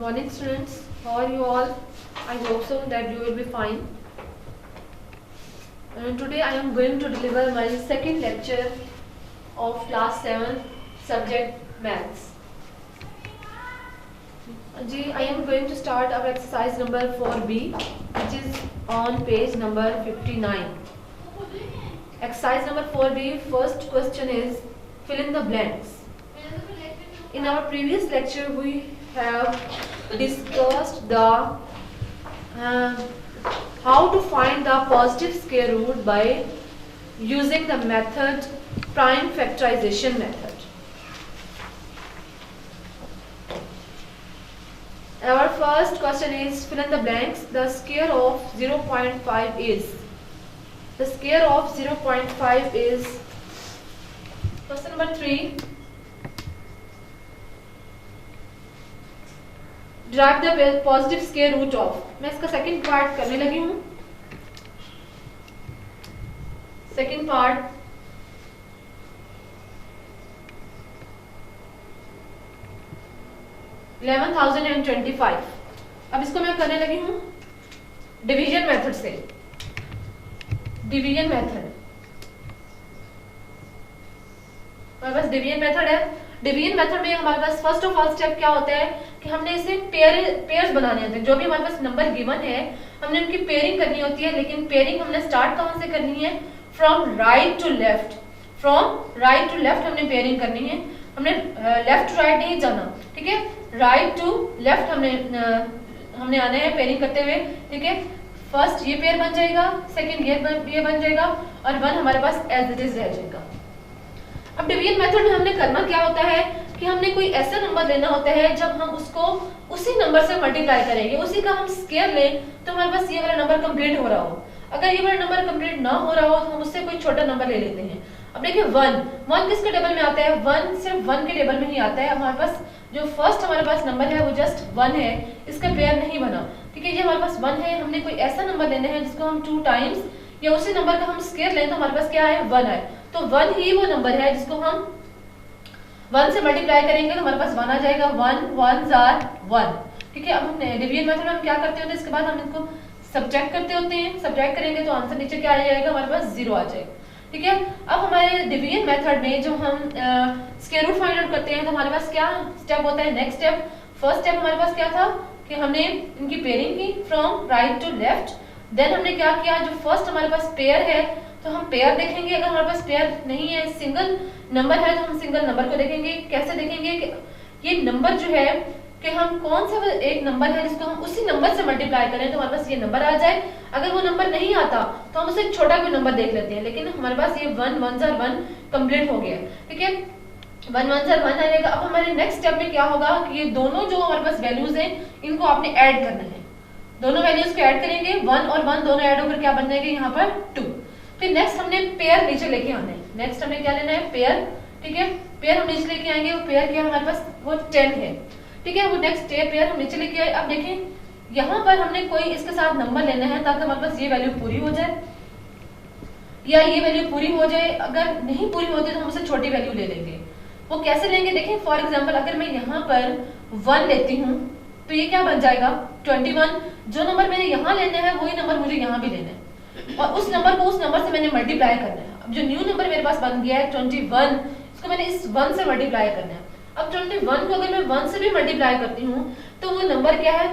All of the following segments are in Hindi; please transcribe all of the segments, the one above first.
Morning students, how are you all? I hope so that you will be fine. And today I am going to deliver my second lecture of class 7 subject maths. I am going to start our exercise number 4B, which is on page number 59. Exercise number 4B, first question is fill in the blanks. In our previous lecture we have discussed the how to find the positive square root by using the method prime factorization method. Our first question is fill in the blanks. The square of 0.5 is. The square of 0.5 is. Question number 3. Derive the positive square root of. मैं इसका सेकंड पार्ट करने लगी हूँ. Second part 11,025. अब इसको मैं करने लगी हूँ डिवीजन मेथड से. डिवीजन मेथड हमारे पास डिवीजन मेथड है. डिवीजन मेथड में हमारे पास फर्स्ट ऑफ ऑल स्टेप क्या होता है कि हमने इसे पेयर्स बनाने होते हैं. जो भी हमारे पास नंबर गिवन है हमने उनकी पेयरिंग करनी होती है. लेकिन पेयरिंग हमने स्टार्ट कहाँ से करनी है? From right to left. From right to left हमने पेयरिंग करनी है. हमने लेफ्ट टू राइट नहीं जाना. ठीक है, राइट टू लेफ्ट हमने आना है पेयरिंग करते हुए. ठीक है, फर्स्ट ये पेयर बन जाएगा, सेकंड ये बन जाएगा और वन हमारे पास एज इट इज रह जाएगा. अब डिवीजन मेथड में हमने करना क्या होता है कि हमने कोई ऐसा नंबर लेना होता है जब हम उसको उसी नंबर से मल्टीप्लाई करेंगे, उसी का हम स्क्वायर लें तो हमारे पास ये वाला नंबर कंप्लीट हो रहा हो. अगर ये वाला नंबर कंप्लीट ना हो रहा हो तो हम उससे कोई छोटा नंबर ले लेते हैं. अब देखिए वन किसके टेबल में आता है? वन सिर्फ वन के टेबल में ही आता है. हमारे पास जो फर्स्ट हमारे पास नंबर है वो जस्ट वन है, इसका पेयर नहीं बना. ठीक है, ये हमारे पास वन है. हमने कोई ऐसा नंबर लेना है जिसको हम 2 टाइम्स या उसी नंबर का हम स्क्वायर लें तो हमारे पास क्या है? वन है. तो वन ही वो नंबर है जिसको हम वन से मल्टीप्लाई करेंगे तो हमारे पास वन आ जाएगा. One ones are one. ठीक है, अब हम डिवीजन मेथड में हम क्या करते होते हैं? इसके बाद हम इनको सब्ट्रैक्ट करते होते हैं. सब्ट्रैक्ट करेंगे तो आंसर नीचे क्या आ जाएगा? हमारे पास 0 आ जाएगा. ठीक है, अब हमारे डिवीजन मेथड में जो हम स्क्वायर रूट फाइंड आउट करते हैं तो हमारे पास क्या स्टेप होता है? नेक्स्ट स्टेप, फर्स्ट स्टेप हमारे पास क्या था कि हमने इनकी पेयरिंग की from right to left. Then हमने क्या किया, जो फर्स्ट हमारे पास पेयर है तो हम पेयर देखेंगे. अगर हमारे पास पेयर नहीं है, सिंगल नंबर है तो हम सिंगल नंबर को देखेंगे. कैसे देखेंगे कि ये नंबर जो है कि हम कौन सा एक नंबर है जिसको हम उसी नंबर से मल्टीप्लाई करें तो हमारे पास ये नंबर आ जाए. अगर वो नंबर नहीं आता तो हम उसे छोटा कोई नंबर देख लेते हैं. लेकिन हमारे पास ये one ones are one complete हो गया. ठीक है, वन वंस आर वन आएगा. अब हमारे नेक्स्ट स्टेप में क्या होगा कि ये दोनों जो हमारे पास वैल्यूज हैं इनको आपने ऐड करना है. दोनों वैल्यूज को ऐड करेंगे, वन और वन दोनों ऐड होकर क्या बन जाएंगे? यहाँ पर 2. फिर नेक्स्ट हमने पेयर नीचे लेके आना है. नेक्स्ट हमने क्या लेना है? पेयर. ठीक है, पेयर हम नीचे लेके आएंगे. वो पेयर क्या हमारे पास? वो 10 है. ठीक है, वो नेक्स्ट पेयर हम नीचे लेके आए. अब देखें यहाँ पर हमने कोई इसके साथ नंबर लेना है ताकि हमारे पास ये वैल्यू पूरी हो जाए या ये वैल्यू पूरी हो जाए. अगर नहीं पूरी होती तो हम उससे छोटी वैल्यू ले लेंगे. वो कैसे लेंगे? देखें, फॉर एग्जाम्पल अगर मैं यहाँ पर 1 लेती हूँ तो ये क्या बन जाएगा? 21. जो नंबर मैंने यहाँ लेना है वही नंबर मुझे यहाँ भी लेना है और उस नंबर को उस नंबर से मैंने मल्टीप्लाई करना है. अब जो न्यू नंबर मेरे पास बन गया है 21, इसको मैंने इस 1 से मल्टीप्लाई करना है. अब 21 को अगर मैं 1 से भी मल्टीप्लाई करती हूँ तो वो नंबर क्या है?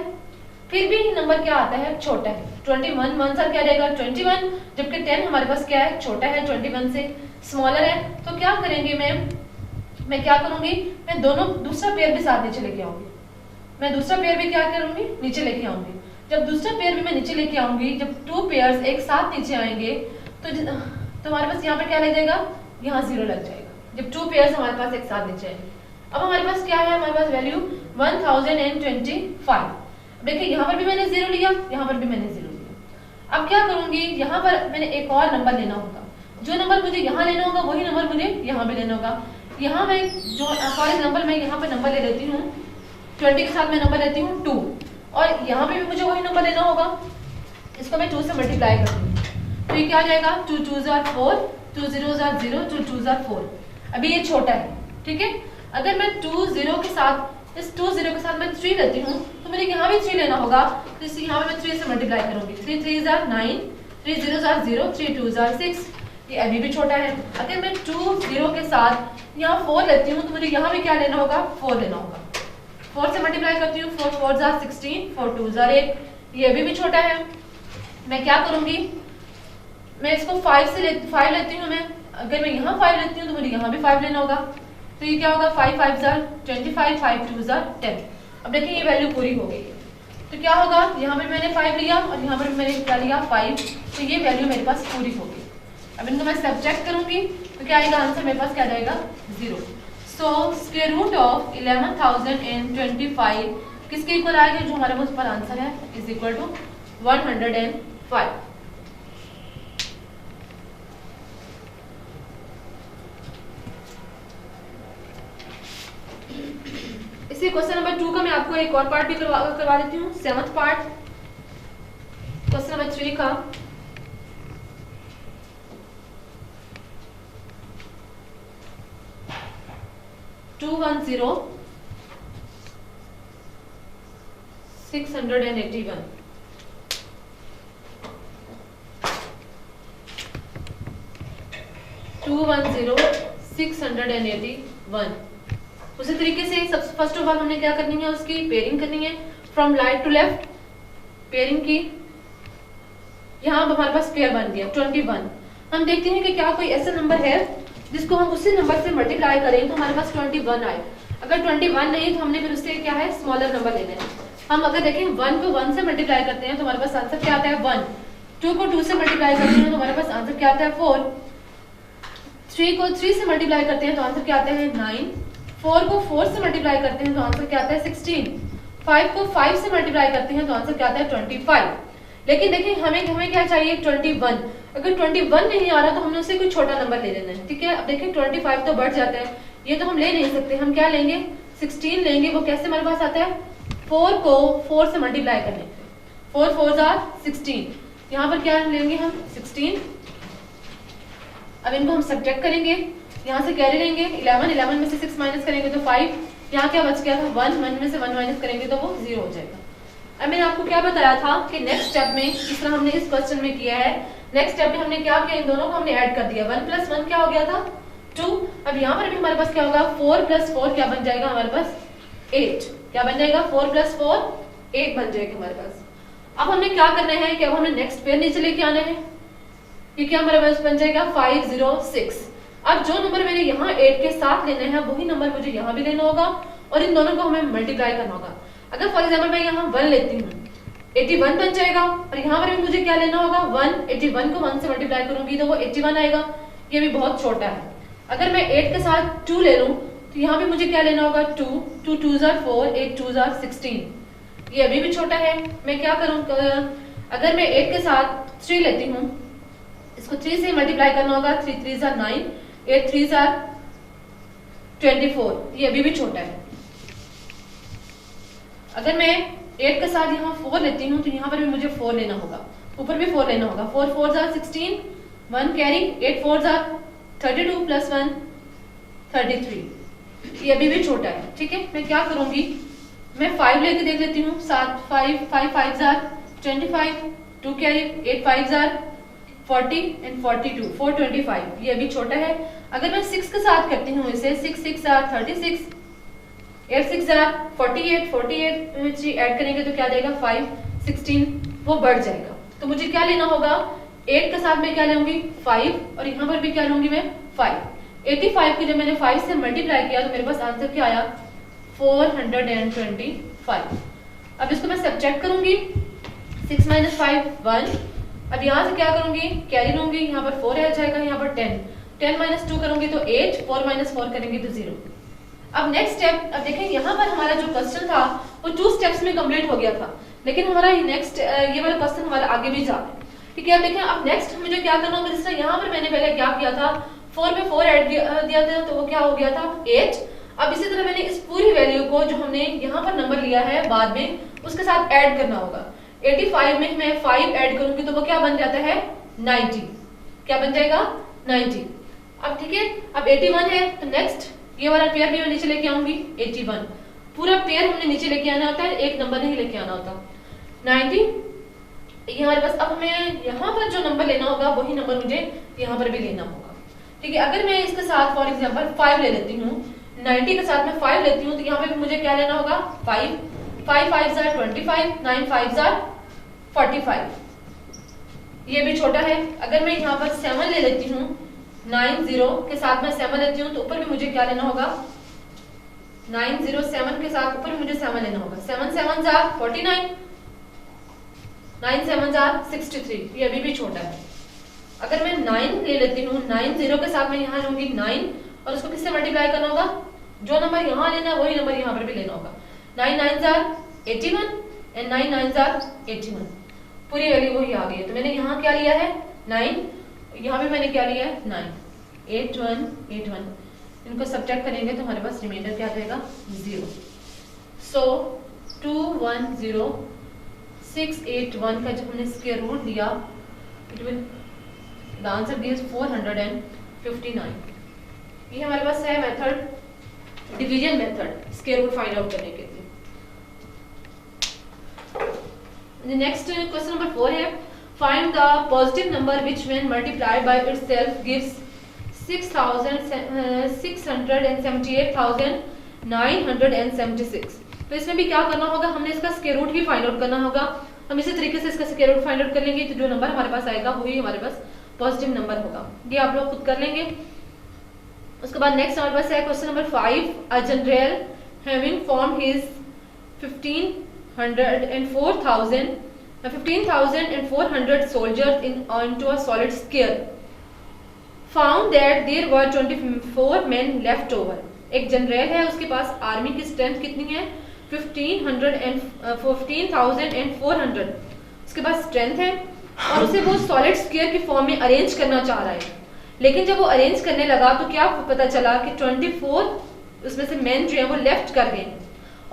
फिर भी नंबर क्या आता है? छोटा है. 21 1 से क्या रहेगा? 21. जबकि 10 हमारे पास क्या है? छोटा है, 21 से स्मॉलर है. तो क्या करेंगे मैं क्या करूंगी? मैं दोनों दूसरा पेयर भी साथ नीचे लेके आऊंगी. मैं दूसरा पेयर भी क्या करूंगी? नीचे लेके आऊंगी. जब दूसरा पेयर भी मैं नीचे लेके आऊंगी, जब 2 पेयर्स एक साथ नीचे आएंगे तो हमारे पास यहाँ पर क्या लग जाएगा? यहाँ 0 लग जाएगा. जब 2 पेयर्स हमारे पास एक साथ नीचे आएंगे. अब हमारे पास क्या है? हमारे पास वैल्यू 1025. देखिए यहाँ पर भी मैंने 0 लिया, यहाँ पर भी मैंने 0 लिया. अब क्या करूंगी? यहाँ पर मैंने एक और नंबर लेना होगा. जो नंबर मुझे यहाँ लेना होगा वही नंबर मुझे यहाँ भी लेना होगा. यहाँ मैं जो फॉर एग्जाम्पल मैं यहाँ पर नंबर ले लेती हूँ 20 के साथ मैं नंबर लेती हूँ 2 और यहाँ पे भी मुझे वही नंबर लेना होगा. इसको मैं 2 से मल्टीप्लाई करती हूँ तो ये क्या आ जाएगा? 2 2s are 4, 2 0s are 0, 2 2s are 4. अभी ये छोटा है. ठीक है, अगर मैं 2 0 के साथ इस 2 0 के साथ मैं 3 लेती हूँ तो मुझे यहाँ भी 3 लेना होगा, तो इसे यहाँ पे मैं 3 से मल्टीप्लाई करूंगी। 3 3 जार 9, 3 0 जार 0, 3 2 जार 6, ये अभी भी छोटा है। अगर मैं 2 0 के साथ यहाँ 4 लेती हूँ तो मुझे यहाँ भी क्या लेना होगा, 4 लेना होगा। 4 से मल्टीप्लाई करती हूँ, 4 4 जार 16, 4 2 जार 8, ये अभी भी छोटा है। मैं क्या करूंगी, मैं इसको 5 लेती हूँ मैं। अगर मैं यहाँ 5 लेती हूँ तो मुझे यहाँ भी 5 लेना होगा, तो ये क्या होगा, 5 5 जार 25, 5 2 जार 10। अब देखिए ये वैल्यू पूरी हो गई है, तो क्या होगा, यहाँ पर मैंने 5 लिया और यहाँ पर मैंने क्या लिया 5, तो ये वैल्यू मेरे पास पूरी हो गई। अब इनको मैं सब्ट्रैक्ट करूंगी तो क्या आएगा, आंसर मेरे पास क्या जाएगा, 0। सो स्क्वायर रूट ऑफ 11,025 किसके इक्वल आएगा, जो हमारे पास पर आंसर है, इज इक्वल टू 105। इसी क्वेश्चन नंबर 2 का मैं आपको एक और पार्ट भी करवा देती हूँ, 7th पार्ट क्वेश्चन नंबर 3 का। टू 681 210,681। उसी तरीके से फर्स्ट ऑफ ऑल हमने क्या करनी है, उसकी पेयरिंग करनी है, from right to left pairing की। यहाँ हमारे पास पेयर बन गया 21। हम देखते हैं कि क्या कोई ऐसा नंबर है जिसको हम उसी नंबर से मल्टीप्लाई करें तो हमारे पास 21 आए। अगर 21 नहीं तो हमने फिर उससे क्या है, स्मॉलर नंबर लेना है। हम अगर देखें 1 को 1 से मल्टीप्लाई करते हैं तो हमारे पास आंसर क्या आता है, 1। 2 को 2 से मल्टीप्लाई करते हैं तो हमारे पास आंसर क्या आता है, 4। 3 को 3 से मल्टीप्लाई करते हैं तो आंसर क्या आता है, 9। 4 को 4 से मल्टीप्लाई करते हैं तो आंसर क्या आता है, 16। 5 को 5 से मल्टीप्लाई करते हैं तो आंसर क्या आता है, 25। लेकिन देखिए हमें क्या चाहिए, 21। अगर 21 नहीं आ रहा तो हमने उससे कोई छोटा नंबर ले लेना है, ठीक है। अब देखिए 25 तो बढ़ जाता है, ये तो हम ले नहीं सकते, हम क्या लेंगे, 16 लेंगे। वो कैसे हमारे पास आता है, 4 को 4 से मल्टीप्लाई करने पे, 4 4 जार 16, यहाँ पर क्या लेंगे हम, 16। अब इनको हम सब्ट्रैक्ट करेंगे, यहाँ से कैरी लेंगे, 11 में से 6 माइनस करेंगे तो 5, यहाँ क्या बच गया था, 1 में से 1 माइनस करेंगे तो वो 0 हो जाएगा। अब मैंने आपको क्या बताया था कि नेक्स्ट स्टेप में, इस तरह हमने इस क्वेश्चन में किया है, नेक्स्ट स्टेप में हमने क्या किया, इन दोनों को हमने ऐड कर दिया, 1 + 1 क्या हो गया था, 2। अब यहाँ पर भी हमारे पास क्या होगा, 4 + 4 क्या बन जाएगा हमारे पास, 8। क्या बन जाएगा, 4 + 4 8 बन जाएगा हमारे पास। अब हमने क्या करना है कि अब हमने नेक्स्ट पेयर नीचे लेके आना है, क्योंकि हमारे पास बन जाएगा 506। अब जो नंबर मैंने यहाँ 8 के साथ लेना है वही नंबर मुझे यहाँ भी लेना होगा और इन दोनों को हमें मल्टीप्लाई करना होगा। अगर फॉर एग्जाम्पल मैं यहाँ 1 लेती हूँ, 81 बन जाएगा, और यहाँ पर भी मुझे क्या लेना होगा, 1। 81 को 1 से मल्टीप्लाई करूंगी तो वो 81 आएगा, ये भी बहुत छोटा है। अगर मैं 8 के साथ 2 ले लूँ तो यहाँ भी मुझे क्या लेना होगा, 2 2 2 जार 4, 8 2 जार 16, ये अभी भी छोटा है। मैं क्या करूँ, अगर मैं 8 के साथ 3 लेती हूँ, इसको 3 से मल्टीप्लाई करना होगा, 3 3 जार 9, 8 3 जार 24, ये अभी भी छोटा है। अगर मैं 8 के साथ यहाँ 4 लेती हूँ तो यहाँ पर भी मुझे 4 लेना होगा, ऊपर भी 4 लेना होगा, 4 4 जार 16, 1 कैरी, 8 4 जार 32 + 1 33, ये अभी भी छोटा है, ठीक है। मैं क्या करूंगी, मैं 5 लेके देख लेती हूँ, 7 5 5 5 जार 25, 2 कैरी, 8 5 जार 40 and 42, 425, ये अभी छोटा है। अगर मैं 6 के साथ करती हूँ इसे, 6 6 जार 36, 8 6 जार 48, 48 में 3 ऐड करेंगे तो क्या देगा, 5 16, वो बढ़ जाएगा। तो मुझे क्या लेना होगा, 8 के साथ मैं क्या लूंगी, 5, और यहाँ पर भी क्या लूंगी मैं, 5। 85 को जब मैंने 5 से मल्टीप्लाई किया तो मेरे पास आंसर क्या आया, 425। अब इसको मैं सब्ट्रैक्ट करूंगी, 6 - 5 1। अब यहाँ से क्या करूंगी, कैरी लूंगी, यहाँ पर 4 आ जाएगा, यहाँ पर 10 10 - 2 करूंगी तो 8, 4 - 4 करेंगे तो 0। अब नेक्स्ट स्टेप, अब देखें यहाँ पर हमारा जो क्वेश्चन था वो 2 स्टेप्स में कंप्लीट हो गया था, लेकिन हमारा नेक्स्ट ये वाला क्वेश्चन हमारा आगे भी जा रहा है, ठीक है। अब देखें अब नेक्स्ट मुझे क्या करना होगा, जिस तरह यहाँ पर मैंने पहले क्या किया था, 4 में 4 ऐड दिया था तो वो क्या हो गया था, 8। अब इसी तरह मैंने इस पूरी वैल्यू को जो हमने यहाँ पर नंबर लिया है बाद में उसके साथ ऐड करना होगा। 85 में मैं 5 ऐड करूंगी तो वो क्या बन जाता है, 90। क्या बन जाएगा, 90। अब ठीक है, अब 81 है तो नेक्स्ट ये वाला पेयर भी मैं नीचे लेके आऊंगी, 81। पूरा पेयर हमने नीचे लेके आना होता है, एक नंबर नहीं लेके आना होता। 90 ये हमारे पास, अब हमें यहाँ पर जो नंबर लेना होगा वही नंबर मुझे यहाँ पर भी लेना होगा। ठीक है, अगर मैं इसके साथ फॉर एग्जांपल 5 ले लेती हूँ, 90 के साथ मैं 5 लेती हूँ, तो यहाँ पे भी मुझे क्या लेना होगा 5, 5 5s are 25, 9 5s are 45, ये भी छोटा है। अगर मैं यहाँ पर 7 ले लेती हूँ, 90 के साथ मैं 7 लेती हूँ, तो ऊपर भी मुझे क्या लेना होगा 907 के साथ ऊपर भी मुझे 7 लेना होगा। 7 7s are 49, 9 7s are 63, ये अभी भी छोटा है। अगर मैं 9 ले लेती हूँ, 90 के साथ मैं यहाँ लूंगी 9 और उसको किससे मल्टीप्लाई करना होगा, जो नंबर यहाँ लेना है वही नंबर यहाँ पर भी लेना होगा। 9 9s are 81 and 9 9s are 81, पूरी वैल्यू वही आ गई है। तो मैंने यहाँ क्या लिया है 9, यहाँ भी मैंने क्या लिया है 9, 8 1 8 1, इनको सब्ट्रैक्ट करेंगे तो हमारे पास रिमाइंडर क्या रहेगा 0। सो 2 1 0 6 8 1 का जब हमने स्क्वायर रूट दिया, it will the answer gives 459। ये हमारे पास है method, division method square root find out करने के लिए। नेक्स्ट क्वेश्चन नंबर 4 है, find the positive number which when multiplied by itself gives 6,678,976। तो इसमें भी क्या करना होगा, हमने इसका स्क्वायर रूट ही फाइंड आउट करना होगा। हम इसी तरीके से इसका स्क्वायर रूट फाइंड आउट कर लेंगे, तो जो नंबर हमारे पास आएगा वही हमारे पास पॉजिटिव नंबर होगा। ये आप लोग खुद कर लेंगे। उसके बाद नेक्स्ट हमारे पास है question number 5, a general having formed his 15,400 soldiers into a solid square, found that there were 24 men left over। एक जनरल है, उसके पास आर्मी की स्ट्रेंथ कितनी है 15,400, उसके पास स्ट्रेंथ है और उसे वो सॉलिड स्क्वायर की फॉर्म में अरेंज करना चाह रहा है। लेकिन जब वो अरेंज करने लगा तो क्या पता चला कि 24 उसमें से मेन जो है वो लेफ्ट कर गए।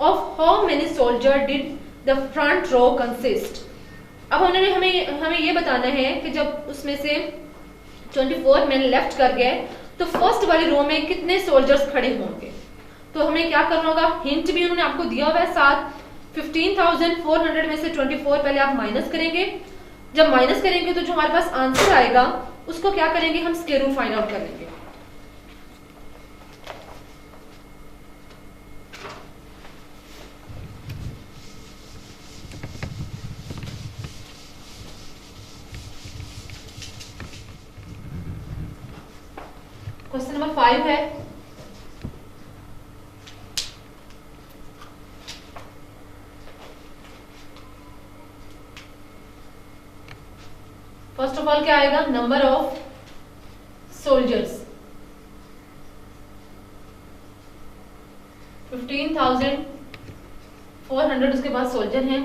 Of how many soldier did the front row consist. अब उन्होंने हमें ये बताना है कि जब उसमें से 24 मैन लेफ्ट कर गए तो फर्स्ट वाली रो में कितने सोल्जर्स खड़े होंगे। तो हमें क्या करना होगा, हिंट भी उन्होंने आपको दिया हुआ है साथ। 15,400 में से 24 पहले आप माइनस करेंगे, जब माइनस करेंगे तो जो हमारे पास आंसर आएगा उसको क्या करेंगे, हम स्क्वायर रूट फाइंड आउट कर लेंगे। क्वेश्चन नंबर 5 है, फर्स्ट ऑफ ऑल क्या आएगा, नंबर ऑफ सोल्जर्स 15,400 उसके पास सोल्जर हैं।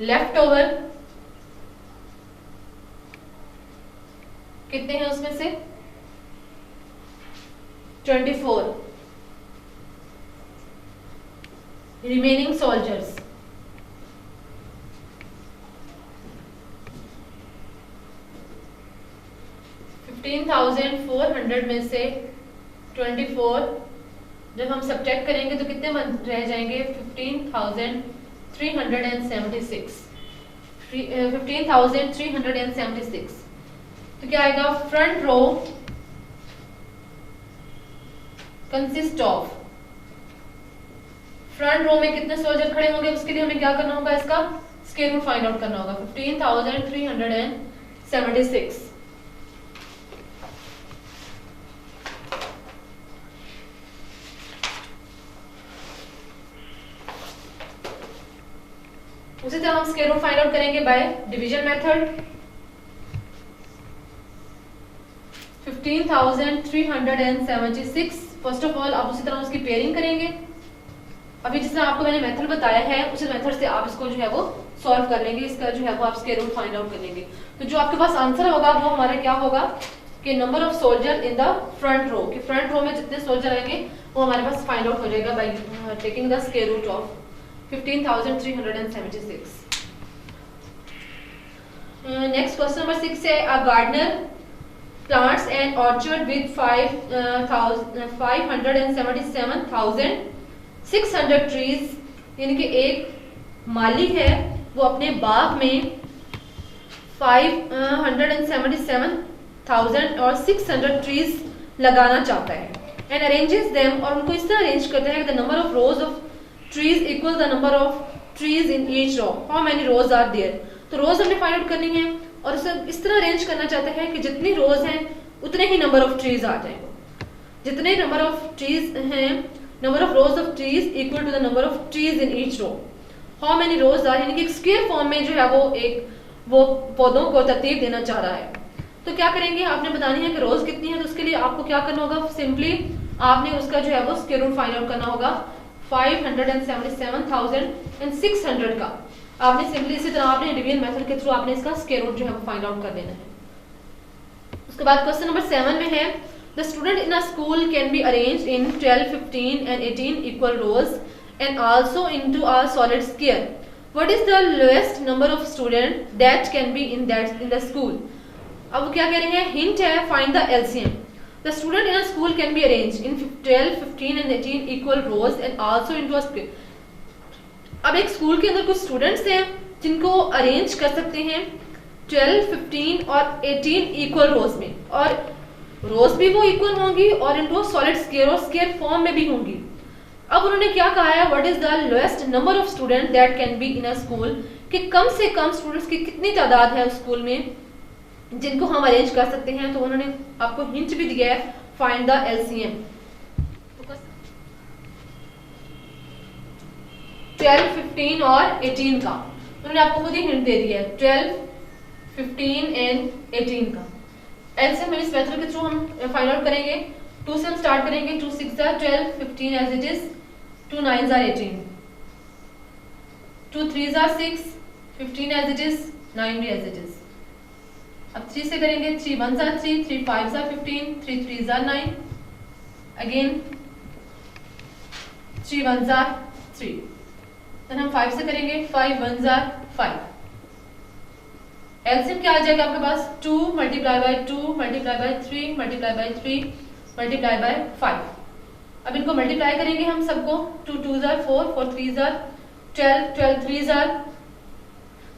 लेफ्ट ओवर कितने हैं उसमें से 24 रिमेनिंग सोल्जर्स। 15,400 में से 24 जब हम सब्ट्रैक्ट करेंगे तो कितने रह जाएंगे 15,376। 15,376 तो क्या आएगा, front row consist of, front row में कितने सोल्जर खड़े होंगे उसके लिए हमें क्या करना होगा, इसका स्क्वायर रूट फाइंड आउट करना होगा। 15,376 उसी तरह हम स्क्वायर रूट फाइंड आउट करेंगे by division method. 15,376 first of all आप उसी तरह उसकी पेयरिंग करेंगे। अभी जिस तरह आपको मैंने मेथड बताया है उसी मेथड से आप इसको जो है वो सॉल्व कर लेंगे, इसका जो है वो आप स्क्वायर रूट फाइंड आउट कर लेंगे। तो जो आपके पास आंसर होगा वो हमारा क्या होगा कि number of soldier in the front row, कि फ्रंट रो में जितने सोल्जर आएंगे वो हमारे पास फाइंड आउट हो जाएगा by taking the square root of 15,376। Next question number 6 है, a gardener plants an orchard with 577,000 600 trees, यानी कि एक माली है वो अपने बाग में 577,600 ट्रीज लगाना चाहता है एंड अरेंजेस देम, और उनको इस तरह अरेंज करता है the number of rows of trees equal the number of trees in each row, how many rows are there. तो रोज हमने फाइंड आउट करनी है और उसे इस तरह अरेंज करना चाहते हैं कि जितनी रोज हैं उतने ही नंबर ऑफ ट्रीज आ जाए, जितने नंबर ऑफ ट्रीज हैं, number of rows of trees equal to the number of trees in each row, how many rows are, यानी कि एक स्क्वायर फॉर्म में जो है वो पौधों को तरतीब देना चाह रहा है। तो क्या करेंगे, आपने बतानी है कि रोज कितनी है, तो उसके लिए आपको क्या करना होगा, सिंपली आपने उसका जो है वो स्क्वायर रूट फाइंड आउट करना होगा 577,600 का। आपने सिंपली इसी तरह आपने डिवीजन मेथड के थ्रू आपने इसका स्क्वायर रूट जो है वो फाइंड आउट कर लेना है। उसके बाद क्वेश्चन नंबर 7 में है the student in a school can be arranged in 12, 15 and 18 equal rows and also into a solid square. What is the lowest number of students that can be in the school? अब वो क्या कह रहे हैं, हिंट है find the LCM. The student in a school can be arranged in 12, 15 and 18 equal rows and also into a square. अब एक स्कूल के अंदर कुछ स्टूडेंट्स हैं जिनको अरेंज कर सकते हैं 12, 15 और 18 इक्वल रोज में, और रोज भी वो इक्वल होंगी और इनटू सॉलिड स्क्वायर और स्क्वायर फॉर्म में भी होंगी। अब उन्होंने क्या कहा है, what is the lowest number of student that can be in a school, कि कम से कम स्टूडेंट्स की कितनी तादाद है उस स्कूल में जिनको हम अरेंज कर सकते हैं। तो उन्होंने आपको हिंट भी दिया है फाइंड द एलसीएम। 12, 15 और 18 का उन्होंने आपको खुद ही हिंट दे दिया है, 12, 15 एंड 18 का एलसीएम हम इस मेथड के थ्रू हम फाइंड आउट करेंगे। 2 से हम स्टार्ट करेंगे, 2 6 are 12, 15 as it is, 2 9 are 18, 2 3 are 6, 15 as it is, 9 भी as it is। अब 3 से करेंगे, 3 1 are 3, 3 5 are 15, 3 3 are 9, again 3 1 are 3, then हम 5 से करेंगे, 5 1 are 5। एलसीएम क्या आ जाएगा आपके पास, 2 multiply by 2 multiply by 3 multiply by 3 multiply by 5। अब इनको मल्टीप्लाई करेंगे हम सबको, 2 2s are 4, 4 3s are 12, 12 3s are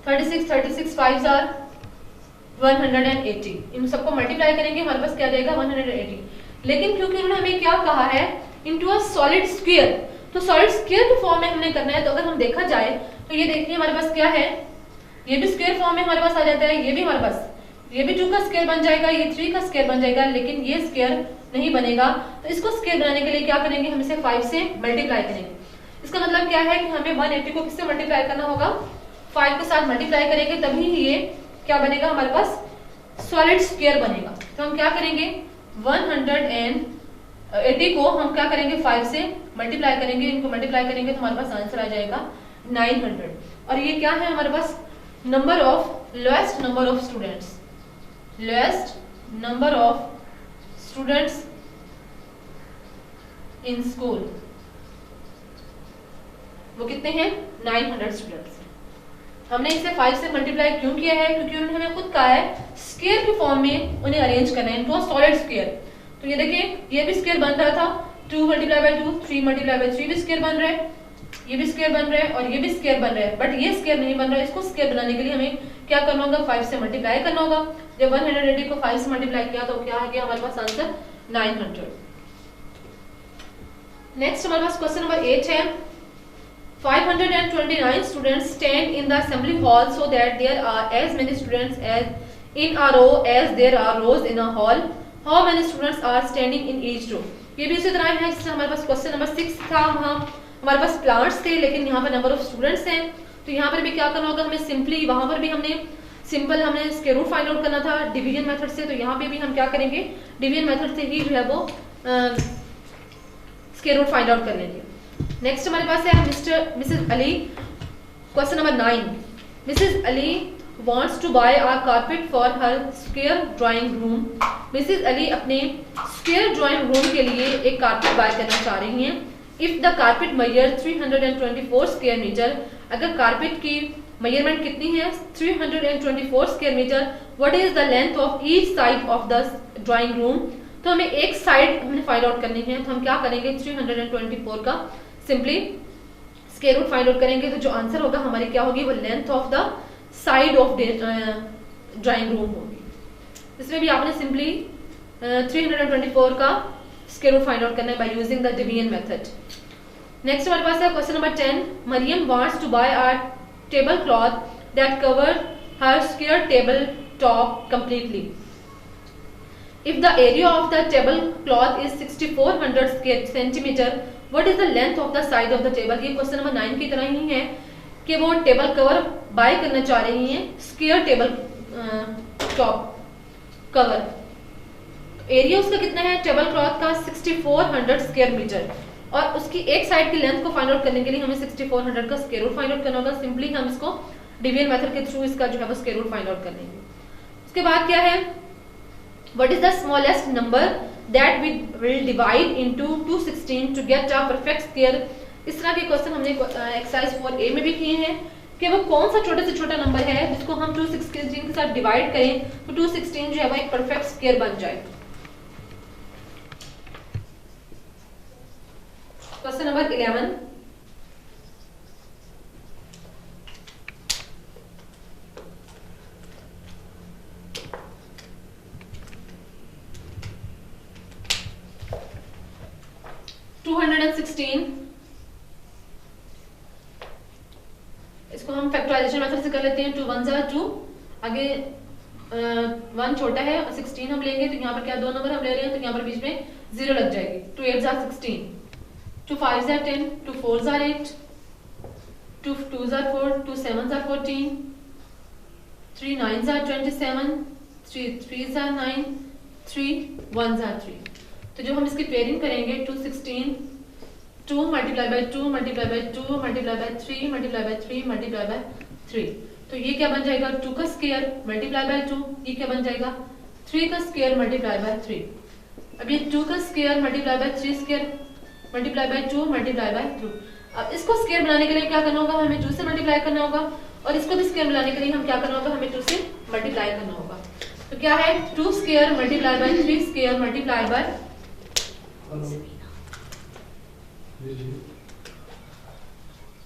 36, 36 5s are 180। इन सबको मल्टीप्लाई करेंगे हमारे पास क्या जाएगा 180। लेकिन क्योंकि उन्होंने हमें क्या कहा है इनटू अ सॉलिड स्क्वायर, तो सॉलिड स्क्वायर के फॉर्म में हमने करना है। तो अगर हम देखा जाए तो ये देखिए हमारे पास क्या है, ये भी स्क्वायर फॉर्म में हमारे पास आ जाता है, ये भी हमारे पास, ये भी 2 का स्क्वायर बन जाएगा, ये 3 का स्क्वायर बन जाएगा, लेकिन ये स्क्वायर नहीं बनेगा। तो इसको स्क्वायर बनाने के लिए क्या करेंगे, हम इसे 5 से मल्टीप्लाई करेंगे। इसका मतलब क्या है कि हमें 180 को किससे मल्टीप्लाई करना होगा, 5 के साथ मल्टीप्लाई करेंगे, तभी ये क्या बनेगा हमारे पास सॉलिड स्क्वायर बनेगा। तो हम क्या करेंगे 180 को हम क्या करेंगे 5 से मल्टीप्लाई करेंगे, इनको मल्टीप्लाई करेंगे तो हमारे पास आंसर आ जाएगा 900। और ये क्या है हमारे पास number of lowest number of students, lowest number of students in school, वो कितने हैं 900 स्टूडेंट्स। हमने इसे 5 से मल्टीप्लाई क्यों किया है, क्योंकि उन्होंने हमें खुद कहा है स्क्वायर के फॉर्म में उन्हें अरेंज करना है इनटू सॉलिड स्क्वायर। तो ये देखिए ये भी स्क्वायर बन रहा था, 2 मल्टीप्लाई बाय 2, 3 मल्टीप्लाई बाय 3 भी स्क्वायर बन रहा है, ये भी स्क्वायर बन रहा है और ये भी स्क्वायर बन रहा है, बट ये स्क्वायर नहीं बन रहा है। इसको स्क्वायर बनाने के लिए हमें क्या करना होगा 5 से मल्टीप्लाई करना होगा। जब 180 को 5 से मल्टीप्लाई किया तो क्या आ गया हमारे पास आंसर 900। नेक्स्ट हमारे पास क्वेश्चन नंबर 8 है 529 students stand in the assembly hall so that there are as many students as in a row as there are rows in a hall. How many students are standing in each row? ये भी उसी तरह है जिससे हमारे पास क्वेश्चन नंबर 6 था, वहाँ हमारे पास प्लांट्स थे लेकिन यहाँ पर नंबर ऑफ स्टूडेंट्स हैं। तो यहाँ पर भी क्या करना होगा हमें सिंपली, वहाँ पर भी हमने सिंपल हमने स्क्वायर रूट फाइंड आउट करना था डिवीजन मेथड से, तो यहाँ पे भी हम क्या करेंगे डिवीजन मेथड से ही जो है वो स्क्वायर रूट फाइंड आउट कर लेंगे। नेक्स्ट हमारे पास है Mrs Ali, question number 9। Mrs Ali wants to buy a carpet for her square drawing room. Mrs Ali अपने स्क्वायर ड्राइंग रूम के लिए एक कारपेट बाय करना चाह रही हैं। If the carpet measure 324 square metre, अगर कारपेट की मेजरमेंट कितनी है 324 square metre, what is the length of each side of the drawing room? तो हमें एक साइड हमने फाइंड आउट करनी है, तो हम क्या करेंगे 324 का simply square root find out करेंगे तो जो आंसर होगा हमारी क्या होगी, वो length of the side of drawing room होगी। इसमें भी आपने सिंपली 324 का स्क्वायर रूट फाइंड आउट करना है by using the division method. Next हमारे पास है question number 10। Mariam wants to buy a table cloth that cover her square table top completely. If the area of the tablecloth is 6400 square centimeter, what is the length of the side of the table? ये क्वेश्चन नंबर 9 की तरह ही है कि वो टेबल कवर बाय करना चाह रही हैं, square table top cover. Area उसका कितना है टेबल क्लॉथ का 6400 स्क्वायर मीटर, और उसकी एक साइड की लेंथ को फाइंड आउट करने के लिए हमें 6400 का स्क्वायर रूट फाइंड आउट करना होगा। सिंपली हम इसको डिवीजन मेथड के थ्रू इसका जो है वो स्क्वायर रूट फाइंड आउट कर लेंगे। उसके बाद क्या है, what is the smallest number that we will divide into 216 to get a perfect square। इस तरह के क्वेश्चन हमने एक्सरसाइज 4A में भी किए हैं कि वो कौन सा छोटे से छोटा नंबर है जिसको हम 216 के साथ डिवाइड करें तो 216 जो है वो एक परफेक्ट स्क्वायर बन जाए। Question number 11। 216, इसको हम फैक्टराइजेशन मेथड से कर लेते हैं। 2 1 2, आगे 1 छोटा है, 16 हम लेंगे तो यहाँ पर क्या 2 नंबर हम ले रहे हैं तो यहाँ पर बीच में 0 लग जाएगी। 2 8 16, 2 5 10, 2 4 8, 2 2 4, 2 7 14, 3 9 27, 3 3 9, 3 1 3। तो जो हम इसकी पेयरिंग करेंगे 216, 2 multiply bye 2 multiply bye 2 multiply by 3 multiply by 3 multiply by 3, तो ये क्या बन जाएगा 2 का स्क्वायर मल्टीप्लाई बाय 2, ये क्या बन जाएगा 3 का स्क्वायर मल्टीप्लाई बाय 3। अब ये 2 का square multiply by 3 square multiply by 2 multiply bye 2। अब इसको स्क्वायर बनाने के लिए क्या करना होगा, हमें 2 से मल्टीप्लाई करना होगा, और इसको भी स्क्वायर बनाने के लिए हम क्या करना होगा, हमें 2 से मल्टीप्लाई करना होगा। तो क्या है 2 square multiply by 3 square multiply by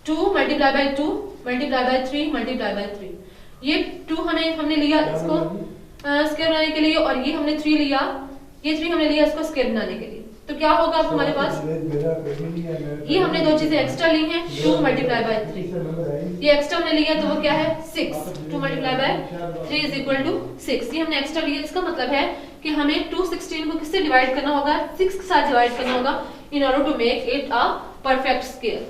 2 multiply bye 2 multiply by 3 multiply by 3। ये 2 हमने लिया इसको स्क्वायर बनाने के लिए, और ये हमने 3 लिया, ये 3 हमने लिया इसको स्क्वायर बनाने के लिए। तो क्या होगा अब हमारे पास, ये हमने 2 चीजें एक्स्ट्रा ली हैं 2 मल्टीप्लाई बाय 3, ये एक्स्ट्रा हमने लिया तो वो क्या है 6। 2 multiply by 3 is equal to 6, ये हमने एक्स्ट्रा लिया। इसका मतलब है कि हमें 216 को किससे डिवाइड करना होगा, 6 के साथ डिवाइड करना होगा in order to make it a perfect square।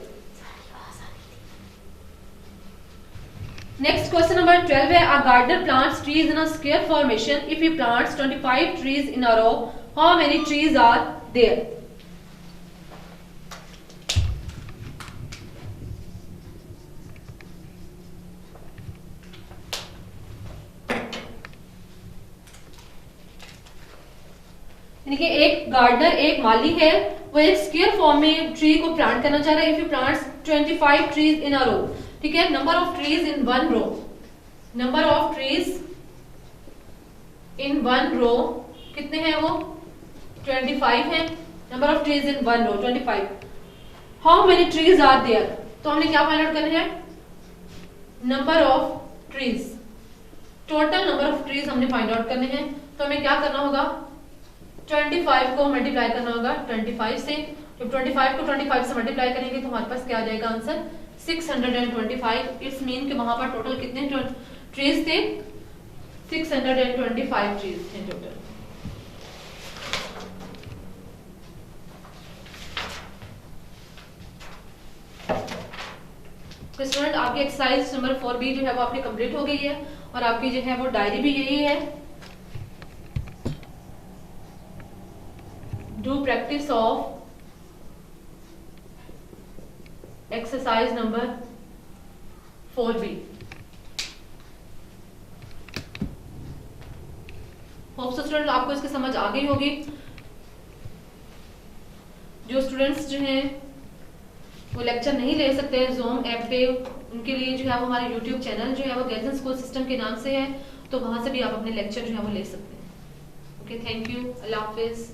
Next question number 12 है, a gardener plants trees in a square formation. If he plants 25 trees in a row, how many trees are there? यानी कि एक गार्डनर एक माली है, वो एक स्क्वायर फॉर्म में ट्री को प्लांट करना चाह रहा है। If you plants 25 trees in a row, ठीक है, number of trees in one row, number of trees in one row कितने हैं वो 25 है, number of trees in one row 25। How many trees are there, तो हमने क्या फाइंड आउट करना है number of trees, total number of trees हमने फाइंड आउट करने हैं। तो हमें क्या करना होगा 25 को मल्टीप्लाई करना होगा 25 से। जब 25 को 25 से मल्टीप्लाई करेंगे तो हमारे पास क्या आ जाएगा आंसर 625। इट्स मीन कि वहां पर टोटल कितने ट्रीज थे 625 ट्रीज थे टोटल। तो स्टूडेंट आपकी एक्सरसाइज नंबर 4B जो है वो आपने कंप्लीट हो गई है, और आपकी जो है वो डायरी भी यही है। Do practice of exercise number 4B। Hope so student आपको इसकी समझ आ गई होगी। जो स्टूडेंट्स जो हैं वो लेक्चर नहीं ले सकते ज़ूम ऐप पे, उनके लिए जो है वो हमारे यूट्यूब चैनल जो है वो गेल्सन स्कूल सिस्टम के नाम से है, तो वहां से भी आप अपने लेक्चर जो है वो ले सकते हैं। Okay, thank you, Allah Hafiz.